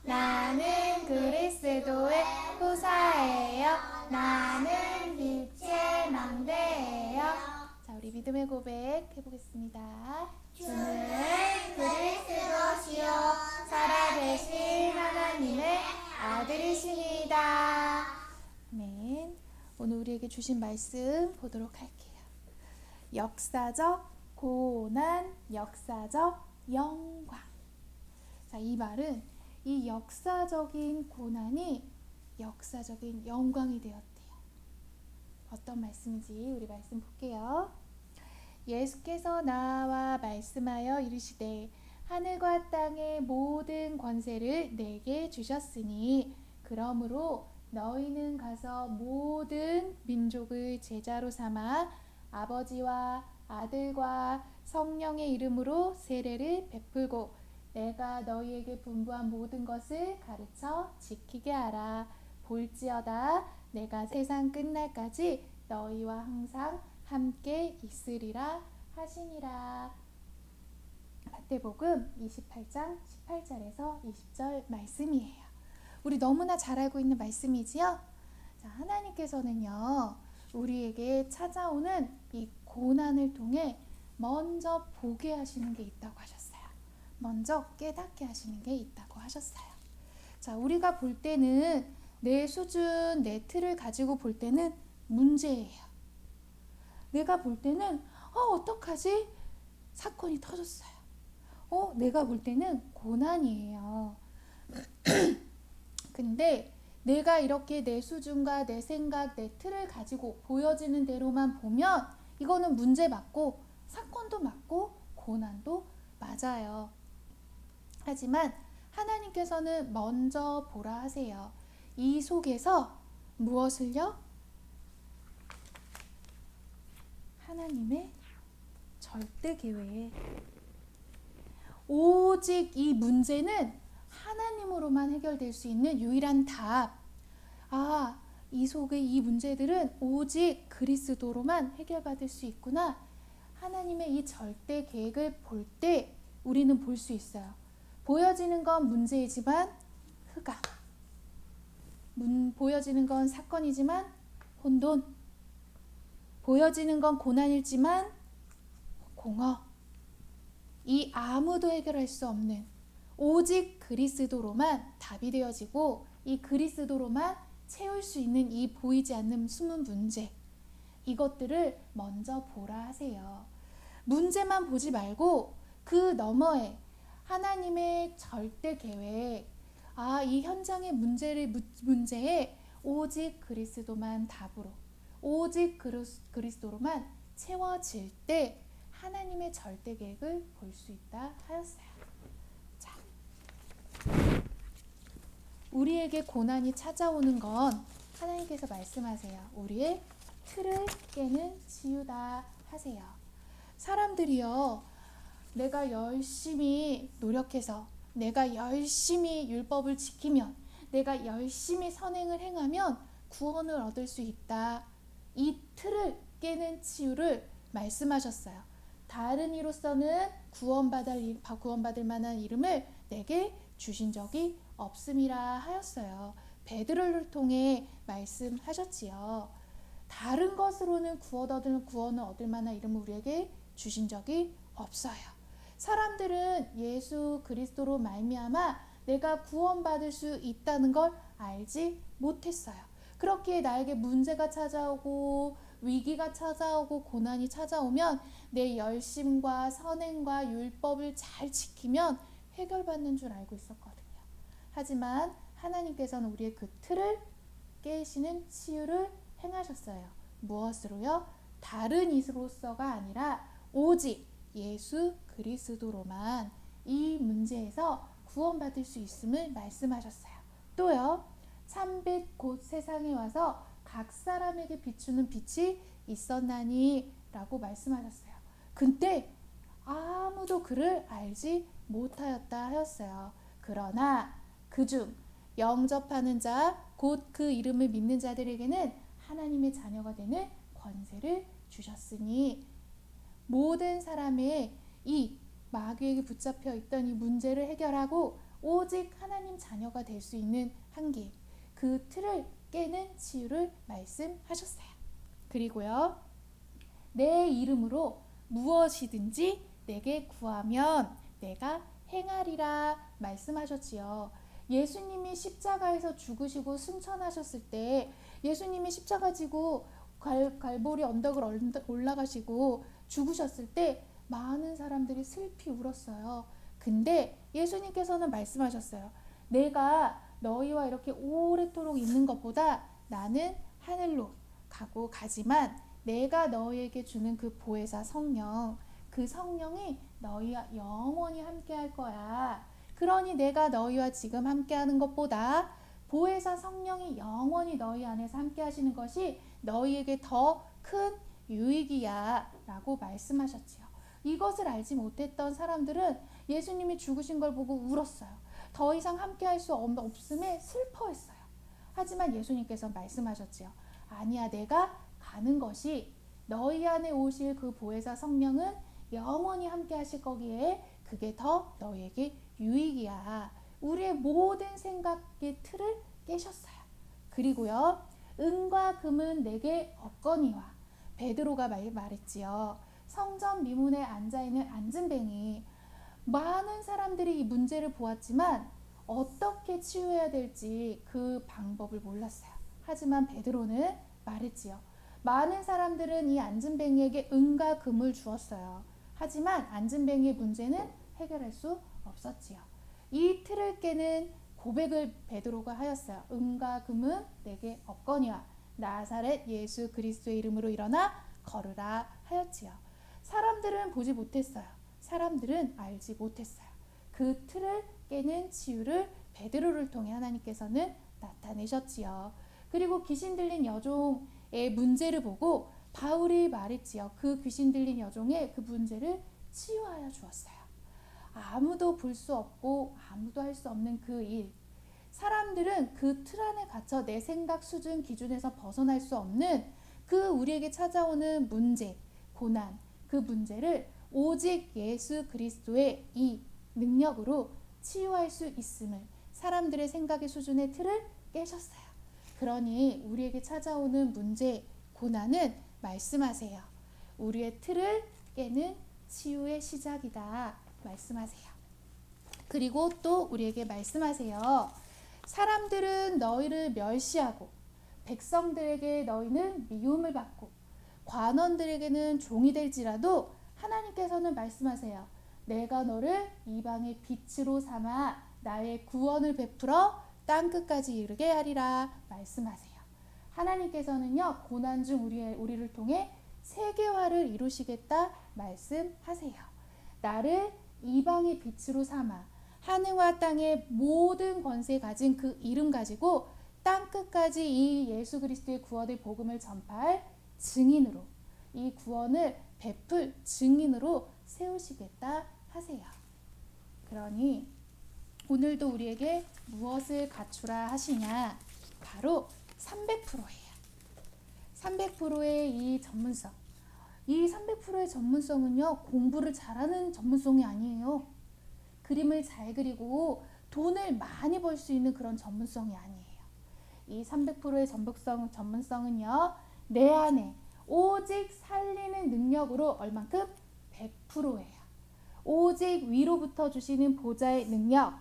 나는 그리스도의 후사예요. 나는 빛의 망대예요. 자, 우리 믿음의 고백 해보겠습니다. 주는 그리스도시요 살아계신 하나님의 아들이십니다. 아멘. 오늘 우리에게 주신 말씀 보도록 할게요. 역사적 고난, 역사적 영광. 자, 이 말은 이 역사적인 고난이 역사적인 영광이 되었대요. 어떤 말씀인지 우리 말씀 볼게요. 예수께서 나와 말씀하여 이르시되 하늘과 땅의 모든 권세를 내게 주셨으니 그러므로 너희는 가서 모든 민족을 제자로 삼아 아버지와 아들과 성령의 이름으로 세례를 베풀고 내가 너희에게 분부한 모든 것을 가르쳐 지키게 하라. 볼지어다 내가 세상 끝날까지 너희와 항상 함께 있으리라 하시니라. 마태복음 28장 18절에서 20절 말씀이에요. 우리 너무나 잘 알고 있는 말씀이지요? 자, 하나님께서는요, 우리에게 찾아오는 이 고난을 통해 먼저 보게 하시는 게 있다고 하셨어요. 먼저 깨닫게 하시는 게 있다고 하셨어요. 자, 우리가 볼 때는 내 수준, 내 틀을 가지고 볼 때는 문제예요. 내가 볼 때는 어떡하지? 사건이 터졌어요. 내가 볼 때는 고난이에요. 근데 내가 이렇게 내 수준과 내 생각, 내 틀을 가지고 보여지는 대로만 보면 이거는 문제 맞고 사건도 맞고 고난도 맞아요. 하지만 하나님께서는 먼저 보라 하세요. 이 속에서 무엇을요? 하나님의 절대 계획. 오직 이 문제는 하나님으로만 해결될 수 있는 유일한 답. 이 속의 이 문제들은 오직 그리스도로만 해결받을 수 있구나. 하나님의 이 절대 계획을 볼 때 우리는 볼 수 있어요. 보여지는 건 문제이지만 흑암. 보여지는 건 사건이지만 혼돈. 보여지는 건 고난이지만 공허. 이 아무도 해결할 수 없는 오직 그리스도로만 답이 되어지고 이 그리스도로만 채울 수 있는 이 보이지 않는 숨은 문제, 이것들을 먼저 보라 하세요. 문제만 보지 말고 그 너머에 하나님의 절대 계획, 이 현장의 문제에 오직 그리스도만 답으로, 오직 그리스도로만 채워질 때 하나님의 절대 계획을 볼 수 있다 하였어요. 자, 우리에게 고난이 찾아오는 건 하나님께서 말씀하세요. 우리의 틀을 깨는 치유다 하세요. 사람들이요, 내가 열심히 노력해서, 내가 열심히 율법을 지키면, 내가 열심히 선행을 행하면 구원을 얻을 수 있다. 이 틀을 깨는 치유를 말씀하셨어요. 다른 이로서는 구원받을 만한 이름을 내게 주신 적이 없음이라 하였어요. 베드로를 통해 말씀하셨지요. 다른 것으로는 구원을 얻을 만한 이름을 우리에게 주신 적이 없어요. 사람들은 예수 그리스도로 말미암아 내가 구원받을 수 있다는 걸 알지 못했어요. 그렇게 나에게 문제가 찾아오고 위기가 찾아오고 고난이 찾아오면 내 열심과 선행과 율법을 잘 지키면 해결받는 줄 알고 있었거든요. 하지만 하나님께서는 우리의 그 틀을 깨시는 치유를 행하셨어요. 무엇으로요? 다른 이로서가 아니라 오직 예수 그리스도로만 이 문제에서 구원받을 수 있음을 말씀하셨어요. 또요, 참빛 곧 세상에 와서 각 사람에게 비추는 빛이 있었나니 라고 말씀하셨어요. 근데 아무도 그를 알지 못하였다 하였어요. 그러나 그중 영접하는 자, 곧 그 이름을 믿는 자들에게는 하나님의 자녀가 되는 권세를 주셨으니, 모든 사람의 이 마귀에게 붙잡혀 있던 이 문제를 해결하고 오직 하나님 자녀가 될 수 있는 한계, 그 틀을 깨는 치유를 말씀하셨어요. 그리고요, 내 이름으로 무엇이든지 내게 구하면 내가 행하리라 말씀하셨지요. 예수님이 십자가에서 죽으시고 승천하셨을 때, 예수님이 십자가 지고 갈보리 언덕을 올라가시고 죽으셨을 때 많은 사람들이 슬피 울었어요. 근데 예수님께서는 말씀하셨어요. 내가 너희와 이렇게 오랫도록 있는 것보다 나는 하늘로 가지만 내가 너희에게 주는 그 보혜사 성령, 그 성령이 너희와 영원히 함께 할 거야. 그러니 내가 너희와 지금 함께 하는 것보다 보혜사 성령이 영원히 너희 안에서 함께 하시는 것이 너희에게 더 큰 유익이야 라고 말씀하셨지요. 이것을 알지 못했던 사람들은 예수님이 죽으신 걸 보고 울었어요. 더 이상 함께 할 수 없음에 슬퍼했어요. 하지만 예수님께서 말씀하셨지요. 아니야, 내가 가는 것이 너희 안에 오실 그 보혜사 성령은 영원히 함께 하실 거기에 그게 더 너희에게 유익이야. 우리의 모든 생각의 틀을 깨셨어요. 그리고요, 은과 금은 내게 없거니와, 베드로가 말했지요. 성전 미문에 앉아있는 안진뱅이, 많은 사람들이 이 문제를 보았지만 어떻게 치유해야 될지 그 방법을 몰랐어요. 하지만 베드로는 말했지요. 많은 사람들은 이 안진뱅이에게 은과 금을 주었어요. 하지만 안진뱅이의 문제는 해결할 수 없었지요. 이 틀을 깨는 고백을 베드로가 하였어요. 은과 금은 내게 없거니와 나사렛 예수 그리스도의 이름으로 일어나 걸으라 하였지요. 사람들은 보지 못했어요. 사람들은 알지 못했어요. 그 틀을 깨는 치유를 베드로를 통해 하나님께서는 나타내셨지요. 그리고 귀신 들린 여종의 문제를 보고 바울이 말했지요. 그 귀신 들린 여종의 그 문제를 치유하여 주었어요. 아무도 볼 수 없고 아무도 할 수 없는 그 일, 사람들은 그 틀 안에 갇혀 내 생각 수준 기준에서 벗어날 수 없는 그 우리에게 찾아오는 문제, 고난, 그 문제를 오직 예수 그리스도의 이 능력으로 치유할 수 있음을, 사람들의 생각의 수준의 틀을 깨셨어요. 그러니 우리에게 찾아오는 문제, 고난은 말씀하세요. 우리의 틀을 깨는 치유의 시작이다 말씀하세요. 그리고 또 우리에게 말씀하세요. 사람들은 너희를 멸시하고 백성들에게 너희는 미움을 받고 관원들에게는 종이 될지라도 하나님께서는 말씀하세요. 내가 너를 이방의 빛으로 삼아 나의 구원을 베풀어 땅끝까지 이르게 하리라 말씀하세요. 하나님께서는요, 고난 중 우리를 통해 세계화를 이루시겠다 말씀하세요. 나를 이방의 빛으로 삼아 하늘과 땅의 모든 권세 가진 그 이름 가지고 땅끝까지 이 예수 그리스도의 구원의 복음을 전파할 증인으로, 이 구원을 베풀 증인으로 세우시겠다 하세요. 그러니 오늘도 우리에게 무엇을 갖추라 하시냐? 바로 300%예요. 300%의 이 전문성. 이 300%의 전문성은요, 공부를 잘하는 전문성이 아니에요. 그림을 잘 그리고 돈을 많이 벌 수 있는 그런 전문성이 아니에요. 이 300%의 전문성은요, 내 안에 오직 살리는 능력으로 얼만큼? 100%예요. 오직 위로부터 주시는 보좌의 능력,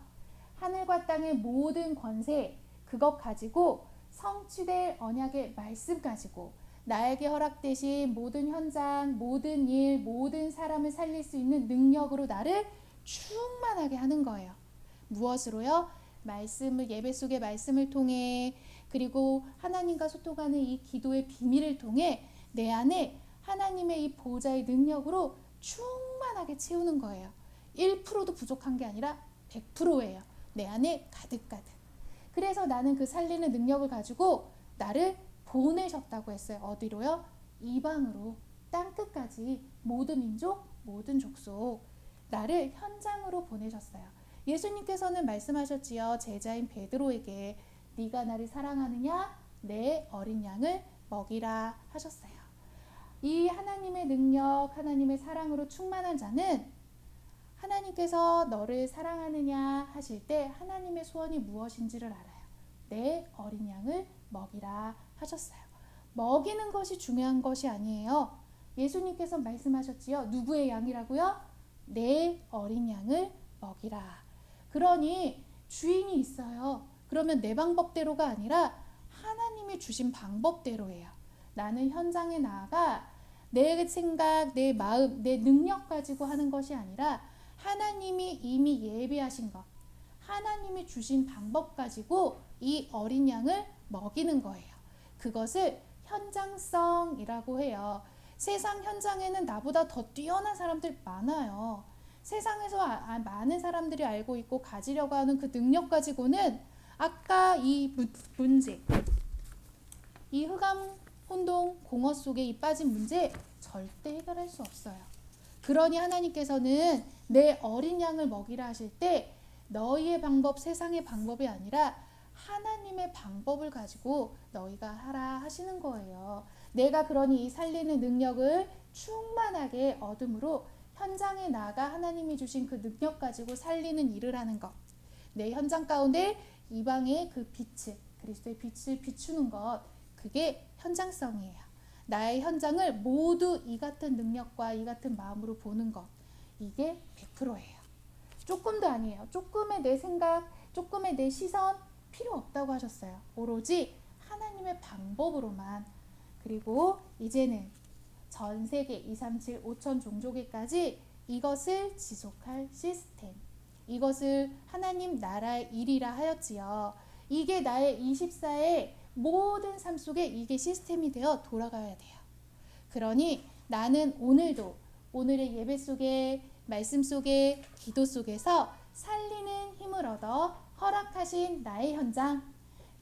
하늘과 땅의 모든 권세, 그것 가지고 성취될 언약의 말씀 가지고 나에게 허락되신 모든 현장, 모든 일, 모든 사람을 살릴 수 있는 능력으로 나를 충만하게 하는 거예요. 무엇으로요? 말씀을, 예배 속의 말씀을 통해, 그리고 하나님과 소통하는 이 기도의 비밀을 통해 내 안에 하나님의 이 보좌의 능력으로 충만하게 채우는 거예요. 1%도 부족한 게 아니라 100%예요. 내 안에 가득가득. 그래서 나는 그 살리는 능력을 가지고 나를 보내셨다고 했어요. 어디로요? 이방으로, 땅끝까지, 모든 민족, 모든 족속, 나를 현장으로 보내셨어요. 예수님께서는 말씀하셨지요. 제자인 베드로에게 네가 나를 사랑하느냐? 내 어린 양을 먹이라 하셨어요. 이 하나님의 능력, 하나님의 사랑으로 충만한 자는 하나님께서 너를 사랑하느냐 하실 때 하나님의 소원이 무엇인지를 알아요. 내 어린 양을 먹이라 하셨어요. 먹이는 것이 중요한 것이 아니에요. 예수님께서 말씀하셨지요. 누구의 양이라고요? 내 어린 양을 먹이라. 그러니 주인이 있어요. 그러면 내 방법대로가 아니라 하나님이 주신 방법대로예요. 나는 현장에 나아가 내 생각, 내 마음, 내 능력 가지고 하는 것이 아니라 하나님이 이미 예비하신 것, 하나님이 주신 방법 가지고 이 어린 양을 먹이는 거예요. 그것을 현장성이라고 해요. 세상 현장에는 나보다 더 뛰어난 사람들 많아요. 세상에서 많은 사람들이 알고 있고 가지려고 하는 그 능력 가지고는 아까 이 문제, 이 흑암, 혼동, 공허 속에 이 빠진 문제 절대 해결할 수 없어요. 그러니 하나님께서는 내 어린 양을 먹이라 하실 때 너희의 방법, 세상의 방법이 아니라 하나님의 방법을 가지고 너희가 하라 하시는 거예요. 내가 그러니 이 살리는 능력을 충만하게 얻음으로 현장에 나가 하나님이 주신 그 능력 가지고 살리는 일을 하는 것. 내 현장 가운데 이방의 그 빛을, 그리스도의 빛을 비추는 것, 그게 현장성이에요. 나의 현장을 모두 이 같은 능력과 이 같은 마음으로 보는 것, 이게 100%예요. 조금도 아니에요. 조금의 내 생각, 조금의 내 시선 필요 없다고 하셨어요. 오로지 하나님의 방법으로만. 그리고 이제는 전 세계 237 5천 종족에까지 이것을 지속할 시스템, 이것을 하나님 나라의 일이라 하였지요. 이게 나의 24의 모든 삶 속에 이게 시스템이 되어 돌아가야 돼요. 그러니 나는 오늘도 오늘의 예배 속에, 말씀 속에, 기도 속에서 살리는 힘을 얻어 허락하신 나의 현장,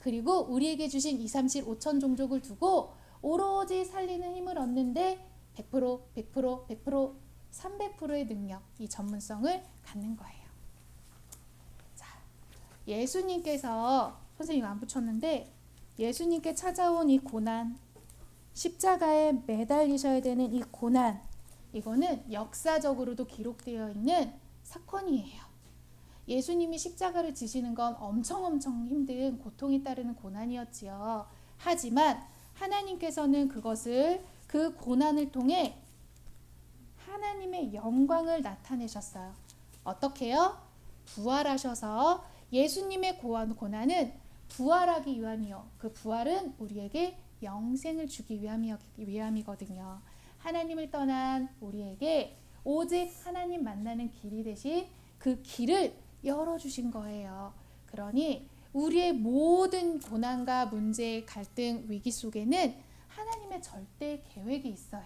그리고 우리에게 주신 237 5천 종족을 두고 오로지 살리는 힘을 얻는데 100%, 100%, 100%, 300%의 능력, 이 전문성을 갖는 거예요. 자, 예수님께서, 선생님 안 붙였는데, 예수님께 찾아온 이 고난, 십자가에 매달리셔야 되는 이 고난, 이거는 역사적으로도 기록되어 있는 사건이에요. 예수님이 십자가를 지시는 건 엄청 힘든 고통이 따르는 고난이었지요. 하지만 하나님께서는 그것을, 그 고난을 통해 하나님의 영광을 나타내셨어요. 어떻게요? 부활하셔서 예수님의 고난은 부활하기 위함이요. 그 부활은 우리에게 영생을 주기 위함이거든요. 하나님을 떠난 우리에게 오직 하나님 만나는 길이 되신 그 길을 열어주신 거예요. 그러니 우리의 모든 고난과 문제, 갈등, 위기 속에는 하나님의 절대 계획이 있어요.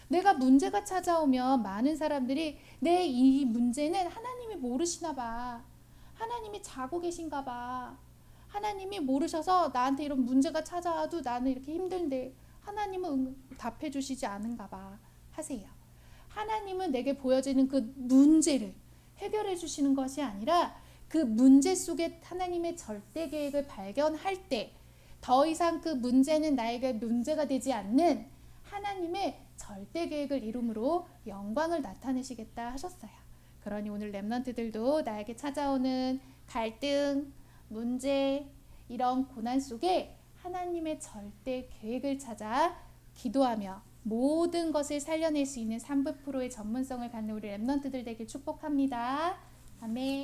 내가 문제가 찾아오면 많은 사람들이 내 이 문제는 하나님이 모르시나 봐. 하나님이 자고 계신가 봐. 하나님이 모르셔서 나한테 이런 문제가 찾아와도 나는 이렇게 힘든데 하나님은 답해 주시지 않은가 봐 하세요. 하나님은 내게 보여지는 그 문제를 해결해 주시는 것이 아니라 그 문제 속에 하나님의 절대 계획을 발견할 때 더 이상 그 문제는 나에게 문제가 되지 않는 하나님의 절대 계획을 이룸으로 영광을 나타내시겠다 하셨어요. 그러니 오늘 렘넌트들도 나에게 찾아오는 갈등, 문제, 이런 고난 속에 하나님의 절대 계획을 찾아 기도하며 모든 것을 살려낼 수 있는 300%의 전문성을 갖는 우리 렘넌트들 되길 축복합니다. 아멘.